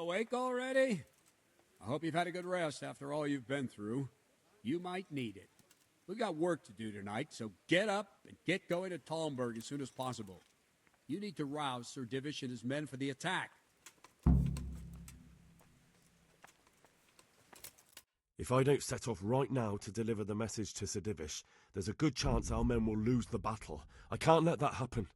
awake already? I hope you've had a good rest after all you've been through. You might need it. We've got work to do tonight, so get up and get going to Talmberg as soon as possible. You need to rouse Sir Divish and his men for the attack. If I don't set off right now to deliver the message to Sir Divish, there's a good chance our men will lose the battle. I can't let that happen.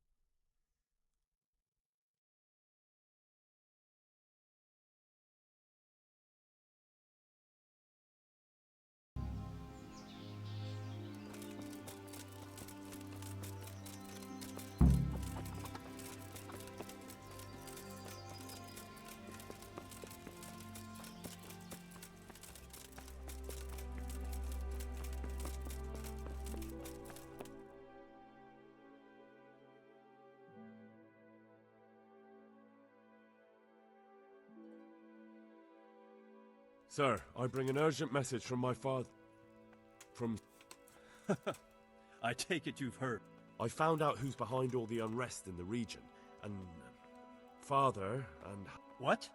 Sir, I bring an urgent message from my father. I take it you've heard. I found out who's behind all the unrest in the region, and father and... What?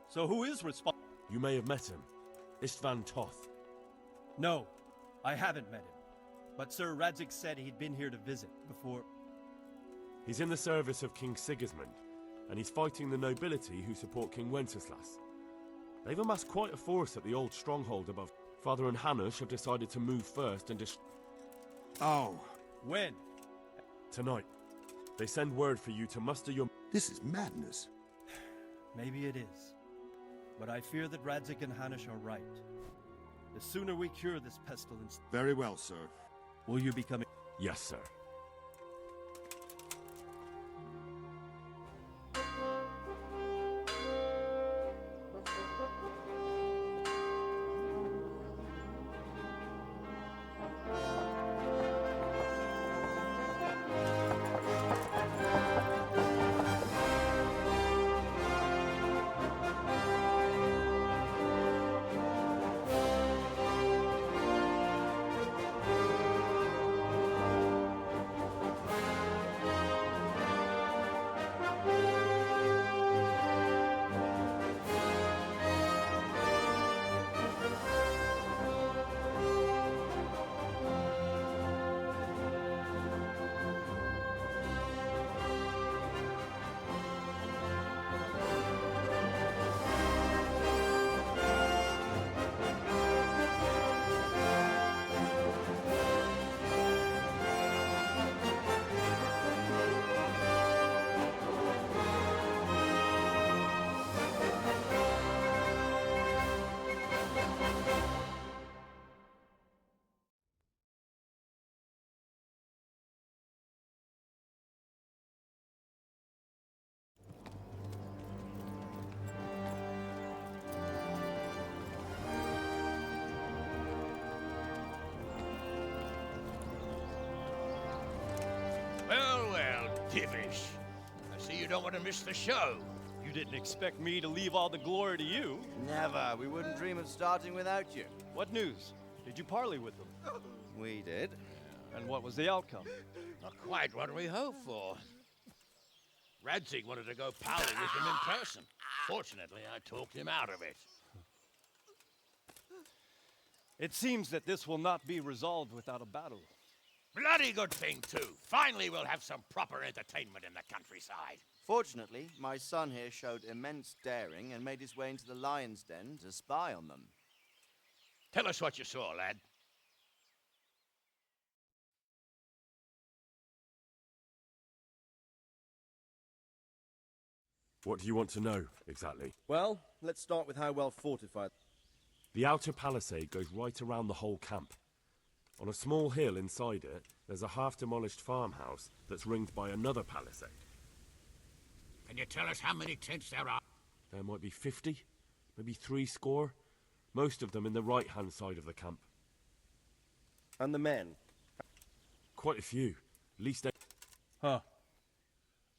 So who is responsible? You may have met him. Istvan Toth. No, I haven't met him. But Sir Radzig said he'd been here to visit before... He's in the service of King Sigismund, and he's fighting the nobility who support King Wenceslas. They've amassed quite a force at the old stronghold above. Father and Hanush have decided to move first and Oh. When? Tonight. They send word for you to muster your... This is madness. Maybe it is. But I fear that Radzig and Hanush are right. The sooner we cure this pestilence... Very well, sir. Will you be coming? Yes, sir. Well, Divish. I see you don't want to miss the show. You didn't expect me to leave all the glory to you. Never. We wouldn't dream of starting without you. What news? Did you parley with them? We did. And what was the outcome? Not quite what we hoped for. Radzig wanted to go parley with him in person. Fortunately, I talked him out of it. It seems that this will not be resolved without a battle. Bloody good thing, too. Finally, we'll have some proper entertainment in the countryside. Fortunately, my son here showed immense daring and made his way into the lion's den to spy on them. Tell us what you saw, lad. What do you want to know, exactly? Well, let's start with how well fortified. The outer palisade goes right around the whole camp. On a small hill inside it, there's a half-demolished farmhouse that's ringed by another palisade. Can you tell us how many tents there are? There might be 50, maybe 70. Most of them in the right-hand side of the camp. And the men? Quite a few. At least eight. Huh.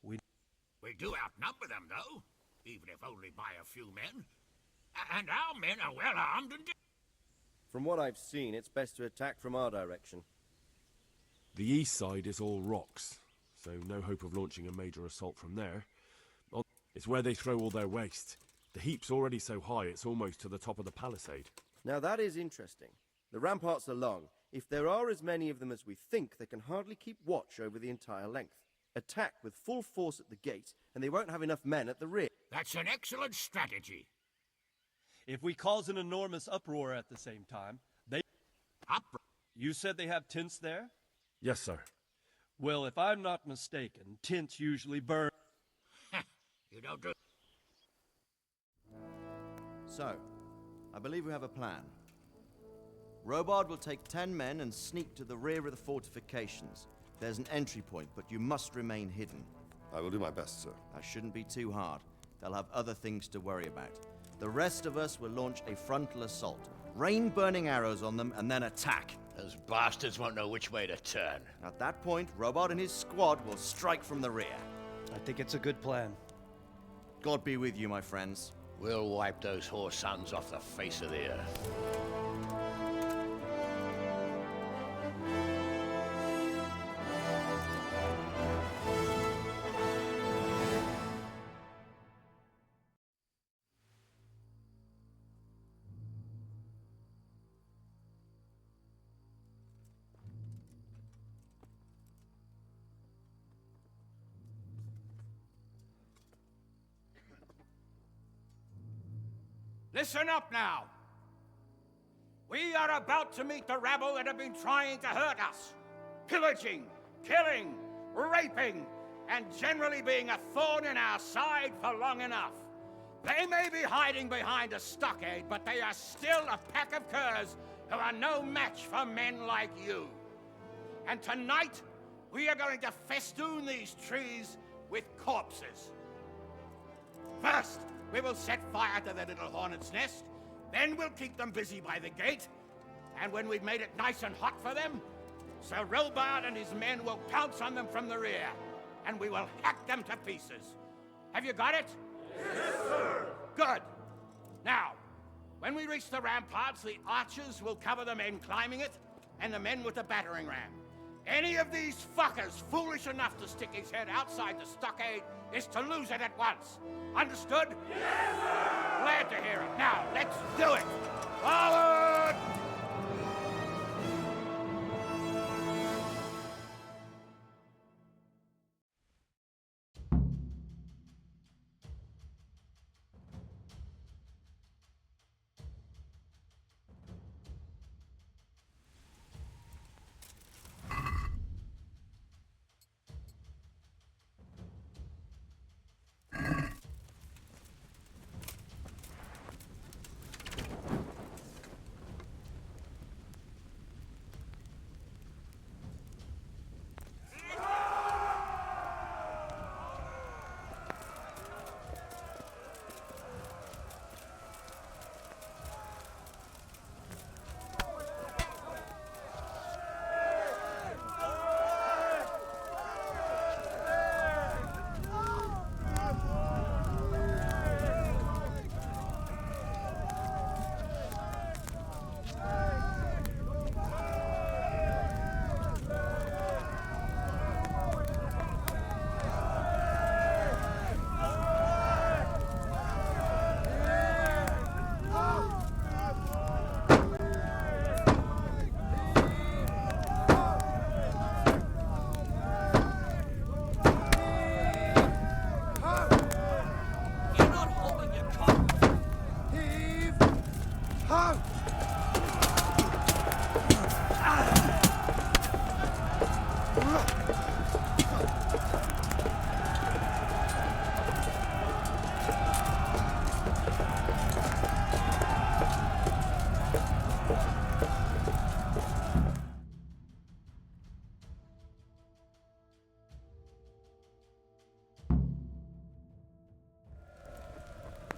We do outnumber them, though, even if only by a few men. And our men are well armed and... From what I've seen, it's best to attack from our direction. The east side is all rocks, so no hope of launching a major assault from there. It's where they throw all their waste. The heap's already so high it's almost to the top of the palisade. Now that is interesting. The ramparts are long. If there are as many of them as we think, they can hardly keep watch over the entire length. Attack with full force at the gate, and they won't have enough men at the rear. That's an excellent strategy. If we cause an enormous uproar at the same time, they... You said they have tents there? Yes, sir. Well, if I'm not mistaken, tents usually burn... You don't do... So, I believe we have a plan. Robard will take 10 men and sneak to the rear of the fortifications. There's an entry point, but you must remain hidden. I will do my best, sir. That shouldn't be too hard. They'll have other things to worry about. The rest of us will launch a frontal assault. Rain burning arrows on them, and then attack. Those bastards won't know which way to turn. At that point, Robard and his squad will strike from the rear. I think it's a good plan. God be with you, my friends. We'll wipe those whore sons off the face of the earth. Listen up now. We are about to meet the rabble that have been trying to hurt us. Pillaging, killing, raping, and generally being a thorn in our side for long enough. They may be hiding behind a stockade, but they are still a pack of curs who are no match for men like you. And tonight, we are going to festoon these trees with corpses. First, we will set fire to their little hornet's nest. Then we'll keep them busy by the gate. And when we've made it nice and hot for them, Sir Robard and his men will pounce on them from the rear. And we will hack them to pieces. Have you got it? Yes, sir! Good. Now, when we reach the ramparts, the archers will cover the men climbing it, and the men with the battering ram. Any of these fuckers foolish enough to stick his head outside the stockade is to lose it at once. Understood? Yes, sir! Glad to hear it. Now, let's do it! Forward!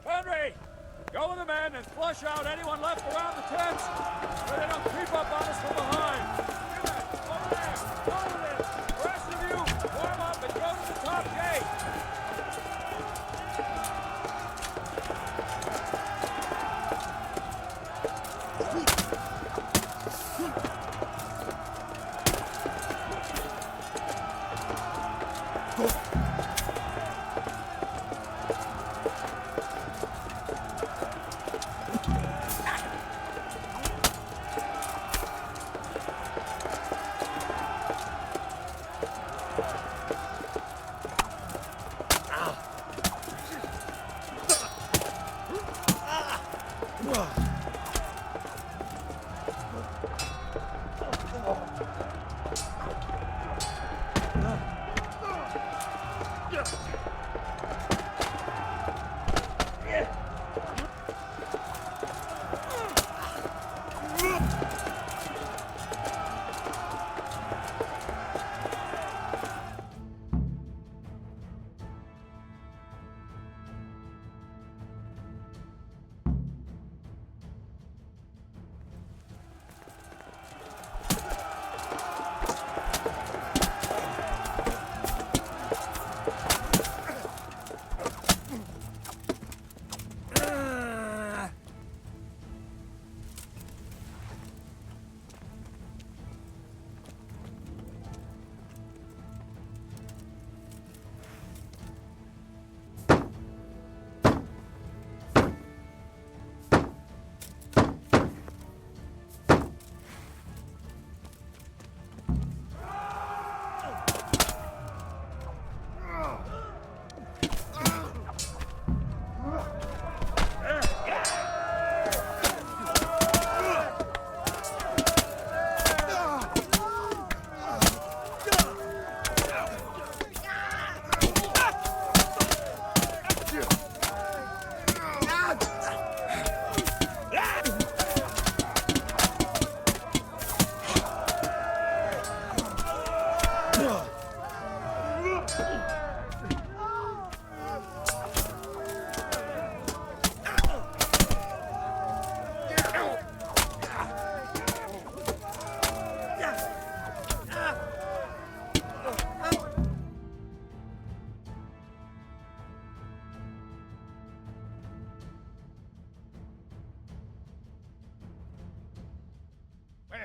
Henry! Go with the men and flush out anyone left around the tents so they don't creep up on us from behind. Over there! Over there! The rest of you, warm up and go to the top gate!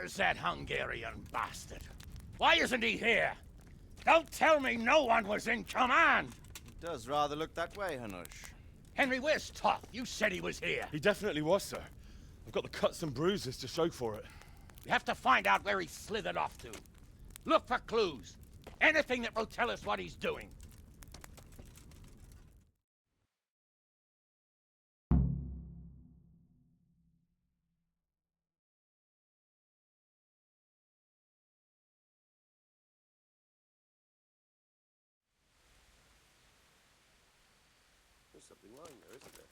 Where's that Hungarian bastard? Why isn't he here? Don't tell me no one was in command! It does rather look that way, Hanush. Henry, where's Toth? You said he was here. He definitely was, sir. I've got the cuts and bruises to show for it. We have to find out where he slithered off to. Look for clues. Anything that will tell us what he's doing. There's something lying there, isn't there?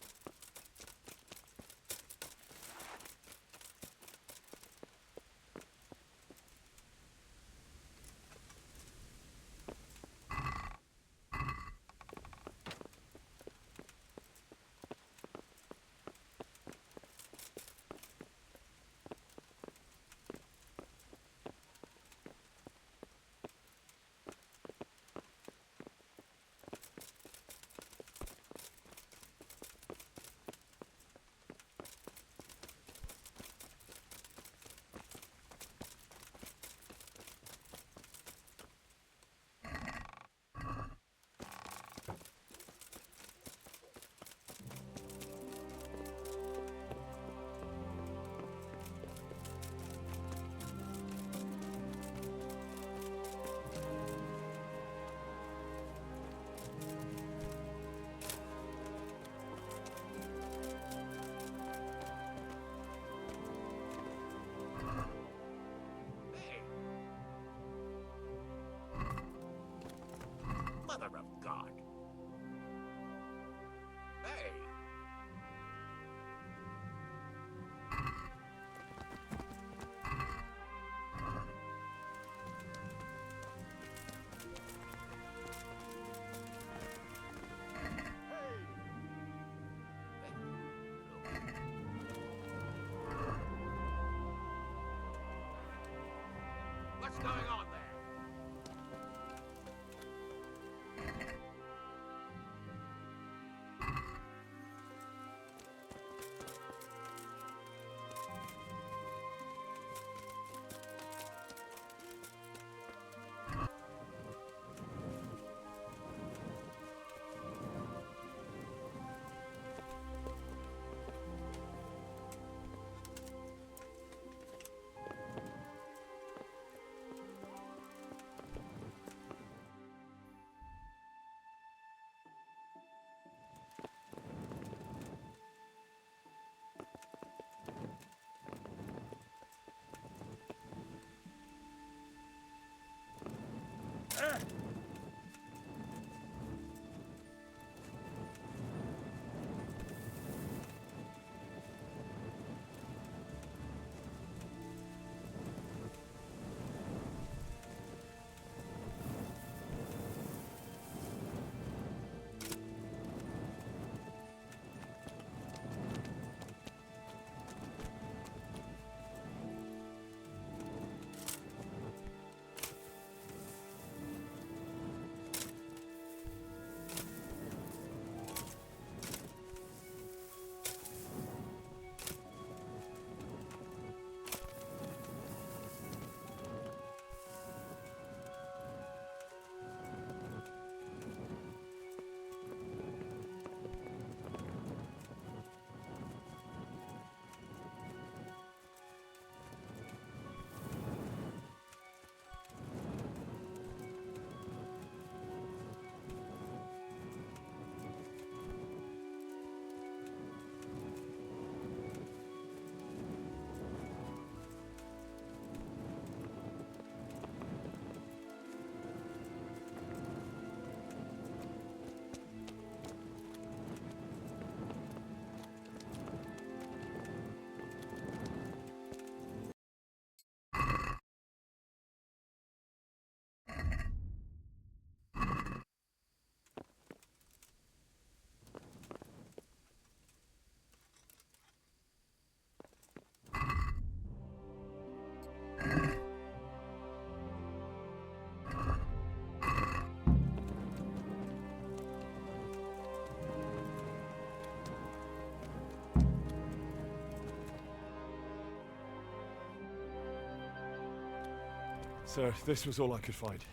Sir, this was all I could find.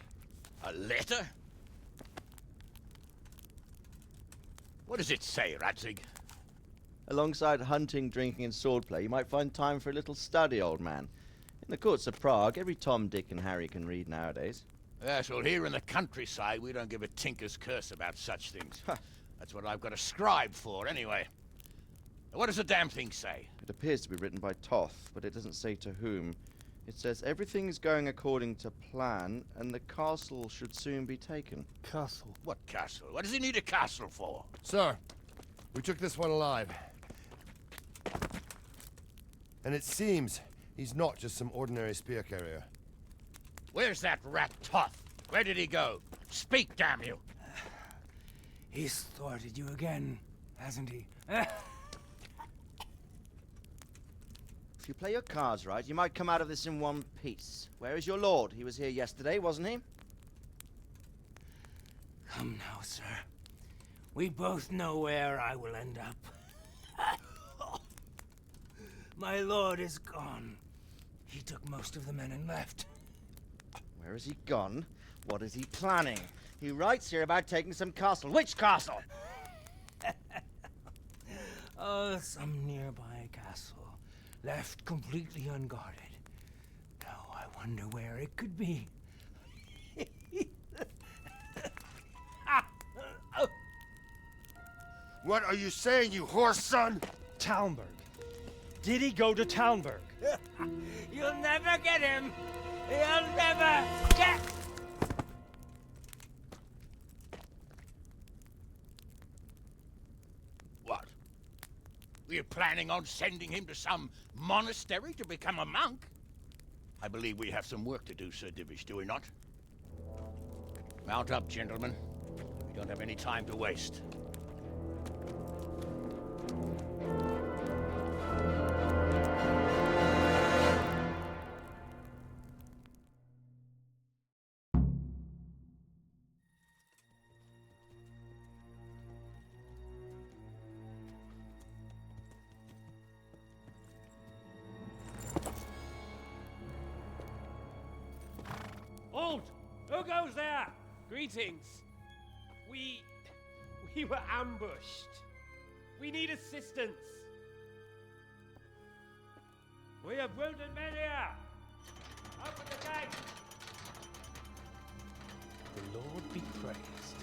A letter? What does it say, Radzig? Alongside hunting, drinking, and swordplay, you might find time for a little study, old man. In the courts of Prague, every Tom, Dick, and Harry can read nowadays. Yes, well, here in the countryside, we don't give a tinker's curse about such things. That's what I've got a scribe for, anyway. What does the damn thing say? It appears to be written by Toth, but it doesn't say to whom. It says everything is going according to plan, and the castle should soon be taken. Castle. What castle? What does he need a castle for? Sir, we took this one alive. And it seems he's not just some ordinary spear carrier. Where's that rat Toth? Where did he go? Speak, damn you! He's thwarted you again, hasn't he? If you play your cards right, you might come out of this in one piece. Where is your lord? He was here yesterday, wasn't he? Come now, sir. We both know where I will end up. My lord is gone. He took most of the men and left. Where has he gone? What is he planning? He writes here about taking some castle. Which castle? Oh, some nearby castle. Left completely unguarded. Now I wonder where it could be. What are you saying, you horse son? Talmberg. Did he go to Talmberg? You'll never get him! You'll never get... What? Were you planning on sending him to some monastery to become a monk? I believe we have some work to do, Sir Divish, do we not? Mount up, gentlemen. We don't have any time to waste. Halt! Who goes there? Greetings. We were ambushed. We need assistance. We have wounded men here. Open the gate. The Lord be praised.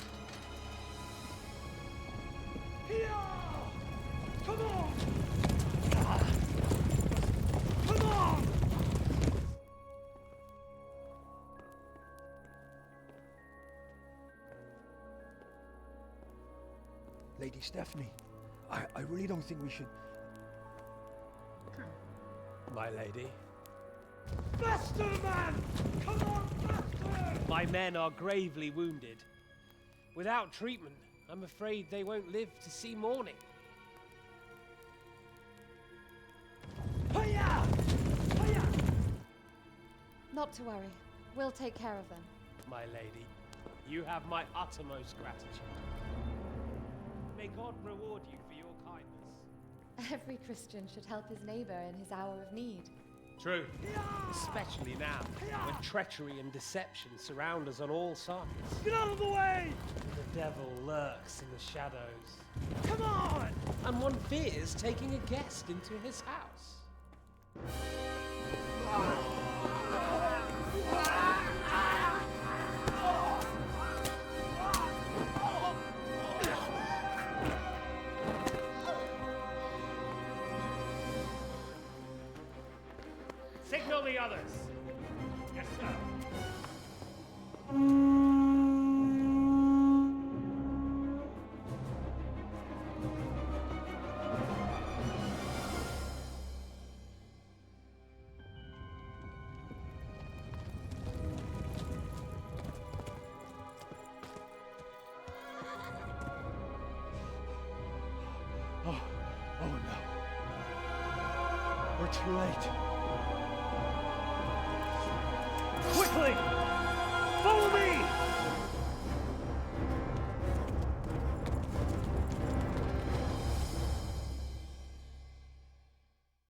Here! Come on! Come on! Lady Stephanie, I really don't think we should... My lady. Faster, man! Come on, faster! My men are gravely wounded. Without treatment, I'm afraid they won't live to see morning. Hiya! Hiya! Not to worry. We'll take care of them. My lady, you have my uttermost gratitude. May God reward you for your kindness. Every Christian should help his neighbor in his hour of need. True. Especially now, when treachery and deception surround us on all sides. Get out of the way! The devil lurks in the shadows. Come on! And one fears taking a guest into his house. Signal the others. Yes, sir. Oh no. We're too late. Quickly! Follow me!